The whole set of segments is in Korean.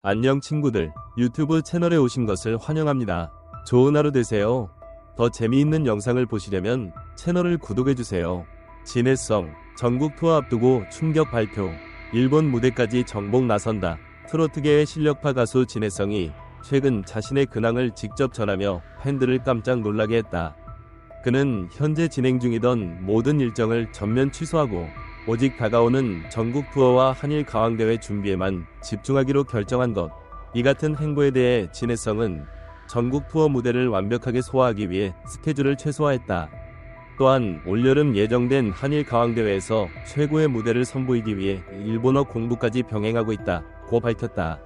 안녕 친구들, 유튜브 채널에 오신 것을 환영합니다. 좋은 하루 되세요. 더 재미있는 영상을 보시려면 채널을 구독해주세요. 진해성, 전국 투어 앞두고 충격 발표. 일본 무대까지 정복 나선다. 트로트계의 실력파 가수 진해성이 최근 자신의 근황을 직접 전하며 팬들을 깜짝 놀라게 했다. 그는 현재 진행 중이던 모든 일정을 전면 취소하고 오직 다가오는 전국 투어와 한일 가왕대회 준비에만 집중하기로 결정한 것. 이 같은 행보에 대해 진해성은 전국 투어 무대를 완벽하게 소화하기 위해 스케줄을 최소화했다. 또한 올여름 예정된 한일 가왕대회에서 최고의 무대를 선보이기 위해 일본어 공부까지 병행하고 있다고 밝혔다.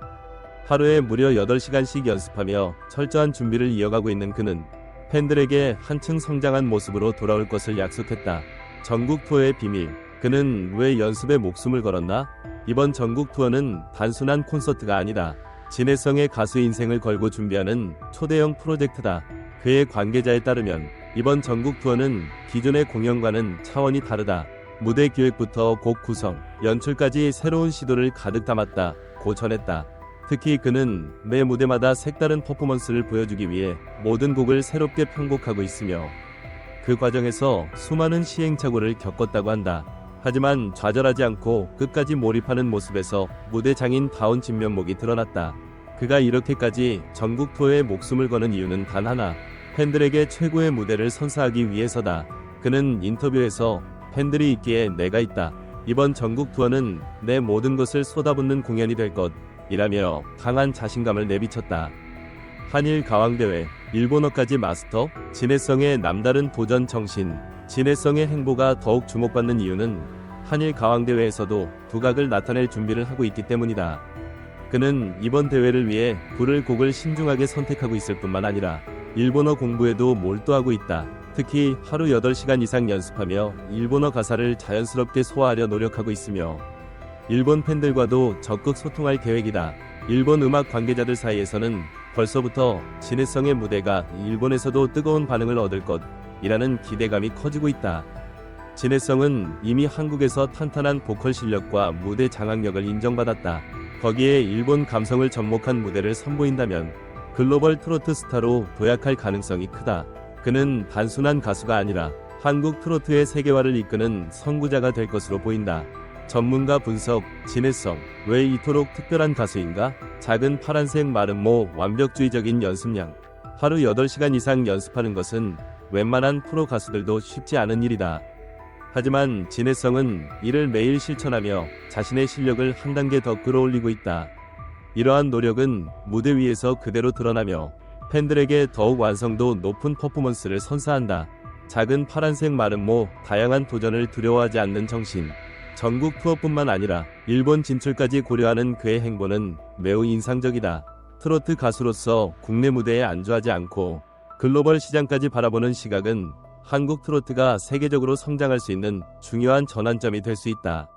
하루에 무려 8시간씩 연습하며 철저한 준비를 이어가고 있는 그는 팬들에게 한층 성장한 모습으로 돌아올 것을 약속했다. 전국 투어의 비밀. 그는 왜 연습에 목숨을 걸었나? 이번 전국 투어는 단순한 콘서트가 아니다. 진해성의 가수 인생을 걸고 준비하는 초대형 프로젝트다. 그의 관계자에 따르면 이번 전국 투어는 기존의 공연과는 차원이 다르다. 무대 기획부터 곡 구성, 연출까지 새로운 시도를 가득 담았다고 전했다. 특히 그는 매 무대마다 색다른 퍼포먼스를 보여주기 위해 모든 곡을 새롭게 편곡하고 있으며 그 과정에서 수많은 시행착오를 겪었다고 한다. 하지만 좌절하지 않고 끝까지 몰입하는 모습에서 무대 장인다운 진면목이 드러났다. 그가 이렇게까지 전국 투어에 목숨을 거는 이유는 단 하나, 팬들에게 최고의 무대를 선사하기 위해서다. 그는 인터뷰에서 팬들이 있기에 내가 있다. 이번 전국 투어는 내 모든 것을 쏟아붓는 공연이 될 것이라며 강한 자신감을 내비쳤다. 한일 가왕대회, 일본어까지 마스터, 진해성의 남다른 도전 정신. 진해성의 행보가 더욱 주목받는 이유는 한일 가왕대회에서도 두각을 나타낼 준비를 하고 있기 때문이다. 그는 이번 대회를 위해 부를 곡을 신중하게 선택하고 있을 뿐만 아니라 일본어 공부에도 몰두하고 있다. 특히 하루 8시간 이상 연습하며 일본어 가사를 자연스럽게 소화하려 노력하고 있으며 일본 팬들과도 적극 소통할 계획이다. 일본 음악 관계자들 사이에서는 벌써부터 진해성의 무대가 일본에서도 뜨거운 반응을 얻을 것이라는 기대감이 커지고 있다. 진해성은 이미 한국에서 탄탄한 보컬 실력과 무대 장악력을 인정받았다. 거기에 일본 감성을 접목한 무대를 선보인다면 글로벌 트로트 스타로 도약할 가능성이 크다. 그는 단순한 가수가 아니라 한국 트로트의 세계화를 이끄는 선구자가 될 것으로 보인다. 전문가 분석. 진해성, 왜 이토록 특별한 가수인가? 작은 파란색 마른 모, 완벽주의적인 연습량. 하루 8시간 이상 연습하는 것은 웬만한 프로 가수들도 쉽지 않은 일이다. 하지만 진해성은 이를 매일 실천하며 자신의 실력을 한 단계 더 끌어올리고 있다. 이러한 노력은 무대 위에서 그대로 드러나며 팬들에게 더욱 완성도 높은 퍼포먼스를 선사한다. 작은 파란색 마른 모, 다양한 도전을 두려워하지 않는 정신. 전국 투어뿐만 아니라 일본 진출까지 고려하는 그의 행보는 매우 인상적이다. 트로트 가수로서 국내 무대에 안주하지 않고 글로벌 시장까지 바라보는 시각은 한국 트로트가 세계적으로 성장할 수 있는 중요한 전환점이 될 수 있다.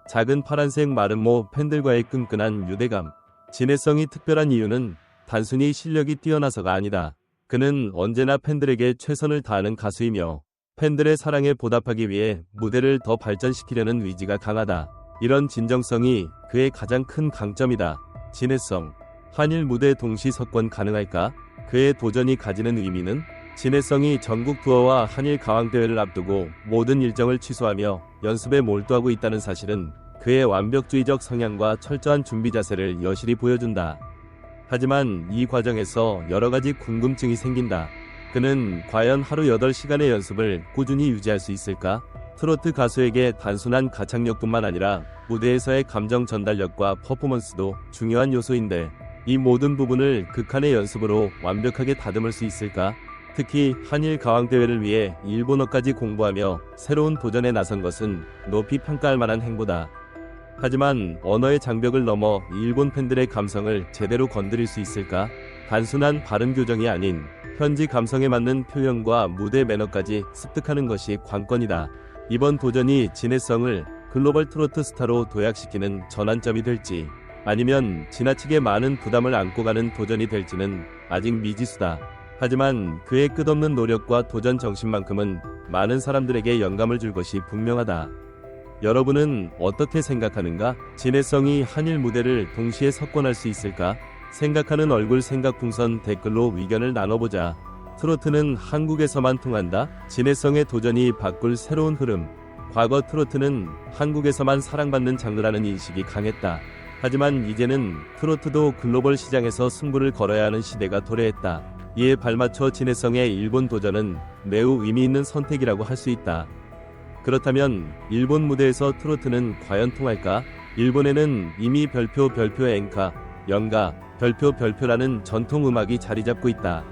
작은 파란색 마른 모, 팬들과의 끈끈한 유대감. 진해성이 특별한 이유는 단순히 실력이 뛰어나서가 아니다. 그는 언제나 팬들에게 최선을 다하는 가수이며 팬들의 사랑에 보답하기 위해 무대를 더 발전시키려는 의지가 강하다. 이런 진정성이 그의 가장 큰 강점이다. 진해성, 한일 무대 동시 석권 가능할까? 그의 도전이 가지는 의미는? 진해성이 전국 투어와 한일 가왕대회를 앞두고 모든 일정을 취소하며 연습에 몰두하고 있다는 사실은 그의 완벽주의적 성향과 철저한 준비 자세를 여실히 보여준다. 하지만 이 과정에서 여러가지 궁금증이 생긴다. 그는 과연 하루 8시간의 연습을 꾸준히 유지할 수 있을까? 트로트 가수에게 단순한 가창력뿐만 아니라 무대에서의 감정 전달력과 퍼포먼스도 중요한 요소인데 이 모든 부분을 극한의 연습으로 완벽하게 다듬을 수 있을까? 특히 한일 가왕대회를 위해 일본어까지 공부하며 새로운 도전에 나선 것은 높이 평가할 만한 행보다. 하지만 언어의 장벽을 넘어 일본 팬들의 감성을 제대로 건드릴 수 있을까? 단순한 발음 교정이 아닌 현지 감성에 맞는 표현과 무대 매너까지 습득하는 것이 관건이다. 이번 도전이 진해성을 글로벌 트로트 스타로 도약시키는 전환점이 될지 아니면 지나치게 많은 부담을 안고 가는 도전이 될지는 아직 미지수다. 하지만 그의 끝없는 노력과 도전 정신만큼은 많은 사람들에게 영감을 줄 것이 분명하다. 여러분은 어떻게 생각하는가? 진해성이 한일 무대를 동시에 석권할 수 있을까? 생각하는 얼굴 생각풍선 댓글로 의견을 나눠보자. 트로트는 한국에서만 통한다? 진해성의 도전이 바꿀 새로운 흐름. 과거 트로트는 한국에서만 사랑받는 장르라는 인식이 강했다. 하지만 이제는 트로트도 글로벌 시장에서 승부를 걸어야 하는 시대가 도래했다. 이에 발맞춰 진해성의 일본 도전은 매우 의미 있는 선택이라고 할 수 있다. 그렇다면 일본 무대에서 트로트는 과연 통할까? 일본에는 이미 별표 엔카, 연가, 별표라는 전통 음악이 자리 잡고 있다.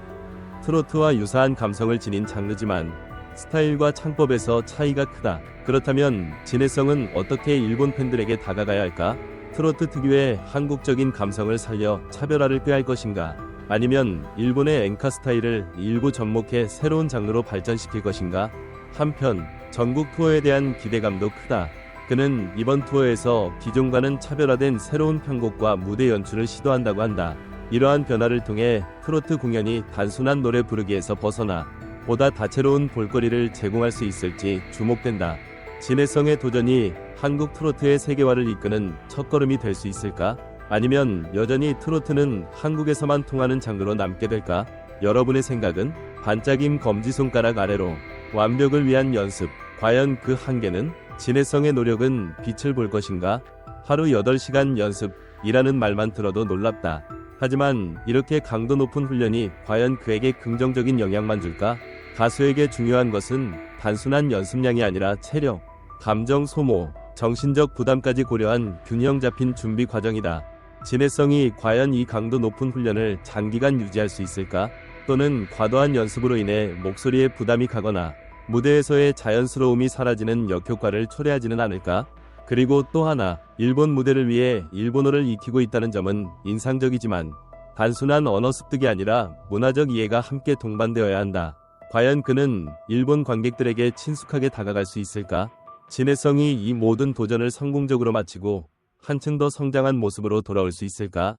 트로트와 유사한 감성을 지닌 장르지만 스타일과 창법에서 차이가 크다. 그렇다면 진해성은 어떻게 일본 팬들에게 다가가야 할까? 트로트 특유의 한국적인 감성을 살려 차별화를 꾀할 것인가? 아니면 일본의 엔카 스타일을 일부 접목해 새로운 장르로 발전시킬 것인가? 한편 전국 투어에 대한 기대감도 크다. 그는 이번 투어에서 기존과는 차별화된 새로운 편곡과 무대 연출을 시도한다고 한다. 이러한 변화를 통해 트로트 공연이 단순한 노래 부르기에서 벗어나 보다 다채로운 볼거리를 제공할 수 있을지 주목된다. 진해성의 도전이 한국 트로트의 세계화를 이끄는 첫걸음이 될 수 있을까? 아니면 여전히 트로트는 한국에서만 통하는 장르로 남게 될까? 여러분의 생각은? 반짝임 검지손가락 아래로 완벽을 위한 연습. 과연 그 한계는? 진해성의 노력은 빛을 볼 것인가? 하루 8시간 연습이라는 말만 들어도 놀랍다. 하지만 이렇게 강도 높은 훈련이 과연 그에게 긍정적인 영향만 줄까? 가수에게 중요한 것은 단순한 연습량이 아니라 체력, 감정 소모, 정신적 부담까지 고려한 균형 잡힌 준비 과정이다. 진해성이 과연 이 강도 높은 훈련을 장기간 유지할 수 있을까? 또는 과도한 연습으로 인해 목소리에 부담이 가거나 무대에서의 자연스러움이 사라지는 역효과를 초래하지는 않을까? 그리고 또 하나, 일본 무대를 위해 일본어를 익히고 있다는 점은 인상적이지만 단순한 언어 습득이 아니라 문화적 이해가 함께 동반되어야 한다. 과연 그는 일본 관객들에게 친숙하게 다가갈 수 있을까? 진해성이 이 모든 도전을 성공적으로 마치고 한층 더 성장한 모습으로 돌아올 수 있을까?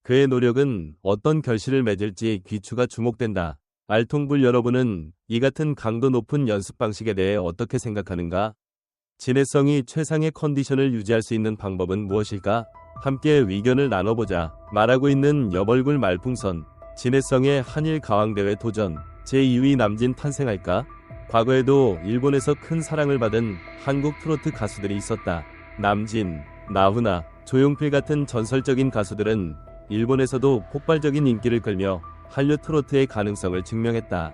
그의 노력은 어떤 결실을 맺을지 귀추가 주목된다. 알통불 여러분은 이 같은 강도 높은 연습 방식에 대해 어떻게 생각하는가? 진해성이 최상의 컨디션을 유지할 수 있는 방법은 무엇일까? 함께 의견을 나눠보자. 말하고 있는 여벌굴 말풍선. 진해성의 한일 가왕대회 도전. 제2위 남진 탄생할까? 과거에도 일본에서 큰 사랑을 받은 한국 트로트 가수들이 있었다. 남진, 나훈아, 조용필 같은 전설적인 가수들은 일본에서도 폭발적인 인기를 끌며 한류 트로트의 가능성을 증명했다.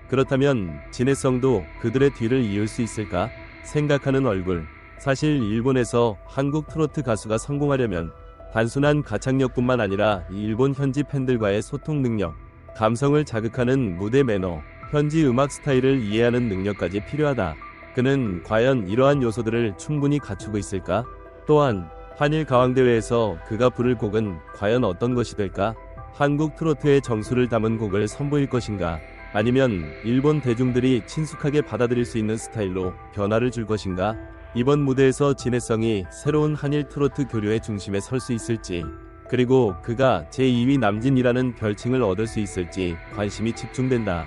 그렇다면 진해성도 그들의 뒤를 이을 수 있을까? 생각하는 얼굴. 사실 일본에서 한국 트로트 가수가 성공하려면 단순한 가창력뿐만 아니라 일본 현지 팬들과의 소통 능력, 감성을 자극하는 무대 매너, 현지 음악 스타일을 이해하는 능력까지 필요하다. 그는 과연 이러한 요소들을 충분히 갖추고 있을까? 또한 한일 가왕대회에서 그가 부를 곡은 과연 어떤 것이 될까? 한국 트로트의 정수를 담은 곡을 선보일 것인가? 아니면 일본 대중들이 친숙하게 받아들일 수 있는 스타일로 변화를 줄 것인가? 이번 무대에서 진해성이 새로운 한일 트로트 교류의 중심에 설 수 있을지, 그리고 그가 제2위 남진이라는 별칭을 얻을 수 있을지 관심이 집중된다.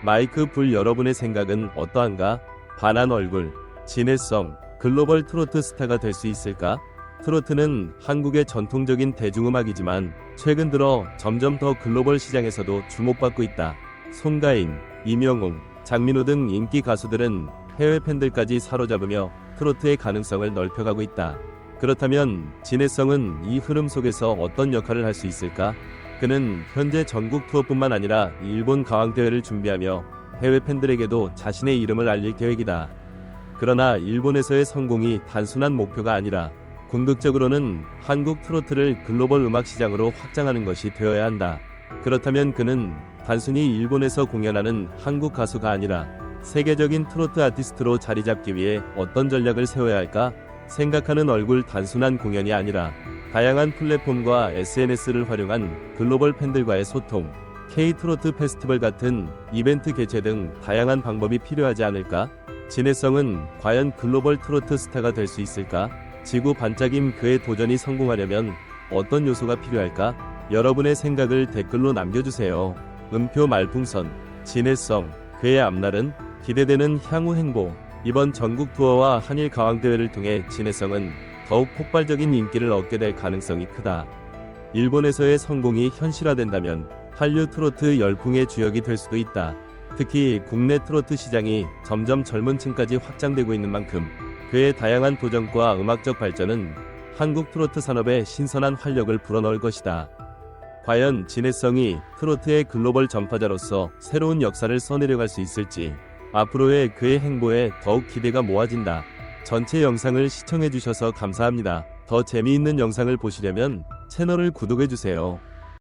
마이크 불 여러분의 생각은 어떠한가? 반한 얼굴. 진해성, 글로벌 트로트 스타가 될 수 있을까? 트로트는 한국의 전통적인 대중음악이지만 최근 들어 점점 더 글로벌 시장에서도 주목받고 있다. 송가인, 이명웅, 장민호 등 인기 가수들은 해외 팬들까지 사로잡으며 트로트의 가능성을 넓혀가고 있다. 그렇다면 진해성은 이 흐름 속에서 어떤 역할을 할 수 있을까? 그는 현재 전국 투어뿐만 아니라 일본 가왕대회를 준비하며 해외 팬들에게도 자신의 이름을 알릴 계획이다. 그러나 일본에서의 성공이 단순한 목표가 아니라 궁극적으로는 한국 트로트를 글로벌 음악 시장으로 확장하는 것이 되어야 한다. 그렇다면 그는 단순히 일본에서 공연하는 한국 가수가 아니라 세계적인 트로트 아티스트로 자리 잡기 위해 어떤 전략을 세워야 할까? 생각하는 얼굴. 단순한 공연이 아니라 다양한 플랫폼과 SNS를 활용한 글로벌 팬들과의 소통, K-트로트 페스티벌 같은 이벤트 개최 등 다양한 방법이 필요하지 않을까? 진해성은 과연 글로벌 트로트 스타가 될 수 있을까? 지구 반짝임. 그의 도전이 성공하려면 어떤 요소가 필요할까? 여러분의 생각을 댓글로 남겨주세요. 음표 말풍선. 진해성, 그의 앞날은? 기대되는 향후 행보. 이번 전국 투어와 한일 가왕대회를 통해 진해성은 더욱 폭발적인 인기를 얻게 될 가능성이 크다. 일본에서의 성공이 현실화된다면 한류 트로트 열풍의 주역이 될 수도 있다. 특히 국내 트로트 시장이 점점 젊은 층까지 확장되고 있는 만큼 그의 다양한 도전과 음악적 발전은 한국 트로트 산업에 신선한 활력을 불어넣을 것이다. 과연 진해성이 트로트의 글로벌 전파자로서 새로운 역사를 써내려갈 수 있을지 앞으로의 그의 행보에 더욱 기대가 모아진다. 전체 영상을 시청해주셔서 감사합니다. 더 재미있는 영상을 보시려면 채널을 구독해주세요.